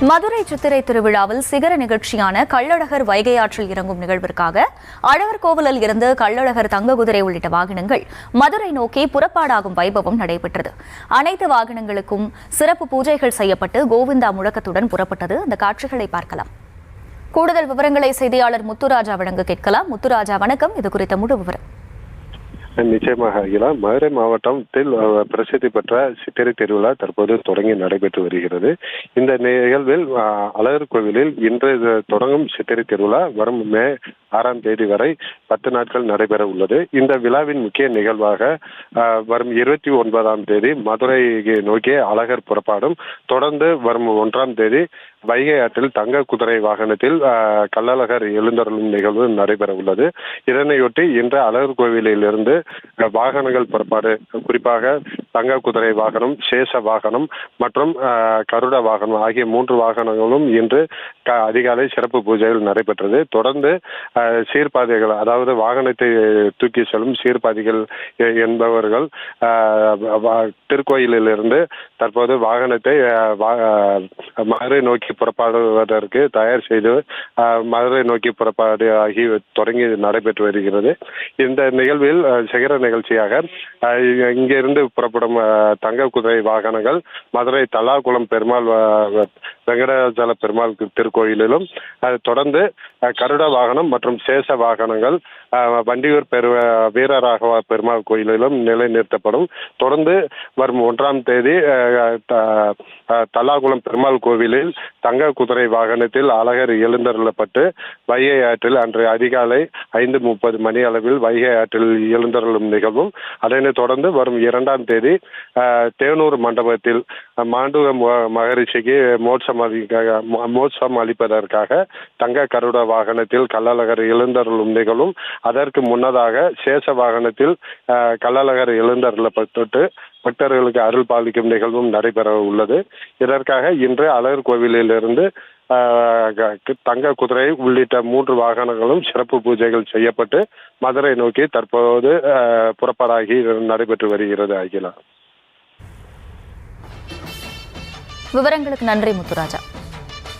மதுரை சித்திரை திருவிழாவில் சிகர நிகழ்ச்சியான கள்ளழகர் வைகை ஆற்றில் இறங்கும் நிகழ்விற்காக அழகர் கோவிலில் இருந்து கள்ளழகர் தங்க குதிரை உள்ளிட்ட வாகனங்கள் மதுரை நோக்கி புறப்பாடாகும் வைபவம் நடைபெற்றது. அனைத்து வாகனங்களுக்கும் சிறப்பு பூஜைகள் செய்யப்பட்டு கோவிந்தா முழக்கத்துடன் புறப்பட்டது. அந்த காட்சிகளை பார்க்கலாம். கூடுதல் விவரங்களை செய்தியாளர் முத்துராஜா வழங்க கேட்கலாம். முத்துராஜா, வணக்கம். இது குறித்த முழு விவரம். நிச்சயமாக அகிலா, மதுரை மாவட்டத்தில் பிரசித்தி பெற்ற சித்திரை திருவிழா தற்போது தொடங்கி நடைபெற்று வருகிறது. இந்த நிகழ்வில் அழகர் கோவிலில் இன்று தொடங்கும் சித்திரை திருவிழா வரும் மே 6ஆம் தேதி வரை 10 நாட்கள் நடைபெற உள்ளது. இந்த விழாவின் முக்கிய நிகழ்வாக வரும் 29ஆம் தேதி மதுரை நோக்கி அழகர் புறப்பாடும், தொடர்ந்து வரும் 1ஆம் தேதி வைகை ஆற்றில் தங்க குதிரை வாகனத்தில் கள்ளழகர் எழுந்தருளும் நிகழ்வு நடைபெற உள்ளது. இதனையொட்டி இன்று அழகர் கோவிலில் இருந்து வாகனங்கள் புறப்பாடு, குறிப்பாக தங்க குதிரை வாகனம், சேஷ வாகனம் மற்றும் கருட வாகனம் ஆகிய 3 வாகனங்களும் இன்று அதிகாலை சிறப்பு பூஜைகள் நடைபெற்றது. தொடர்ந்து சீர்பாதைகள், அதாவது வாகனத்தை தூக்கி செல்லும் சீர்பாதைகள் என்பவர்கள் திருக்கோயிலில் இருந்து தற்போது வாகனத்தை மதுரை நோக்கி புறப்பாடுவதற்கு தயார் செய்து மதுரை நோக்கி புறப்பாடு ஆகி தொடங்கி நடைபெற்று வருகிறது. இந்த நிகழ்வில் சிகர நிகழ்ச்சியாக இங்கிருந்து புறப்படும் தங்க குதிரை வாகனங்கள் மதுரை தல்லாகுளம் பெருமாள் வெங்கடாஜல பெருமாள் திருக்கோயிலிலும், தொடர்ந்து கருட வாகனம் மற்றும் சேஷ வாகனங்கள் வண்டியூர் வீரராகவ பெருமாள் கோயிலிலும் நிலைநிறுத்தப்படும். தொடர்ந்து வரும் 1ஆம் தேதி தல்லாகுளம் பெருமாள் கோவிலில் தங்க குதிரை வாகனத்தில் அழகர் எழுந்தருளப்பட்டு வைகை ஆற்றில் அன்று அதிகாலை 5:30 மணி அளவில் வைகை ஆற்றில் எழுந்தருளும் நிகழ்வும், அதனைத் தொடர்ந்து வரும் 2ஆம் தேதி தேனூர் மண்டபத்தில் மாண்டுவ மகரிஷிக்கு மோட்சம் அளிப்பதற்காக தங்க கருட வாகனத்தில் கள்ளழகர் எழுந்தருளும் நிகழ்வும், அதற்கு முன்னதாக சேஷ வாகனத்தில் கள்ளழகர் எழுந்தருளப்பட்டு பக்தர்களுக்கு அருள் பாலிக்கும் நிகழ்வும் நடைபெற உள்ளது. இதற்காக இன்று அழகர் கோவிலில் இருந்து தங்க குதிரை உள்ளிட்ட 3 வாகனங்களும் சிறப்பு பூஜைகள் செய்யப்பட்டு மதுரை நோக்கி தற்போது புறப்பாடாகி நடைபெற்று வருகிறது. அகிலா, விவரங்களுக்கு நன்றி முத்துராஜா.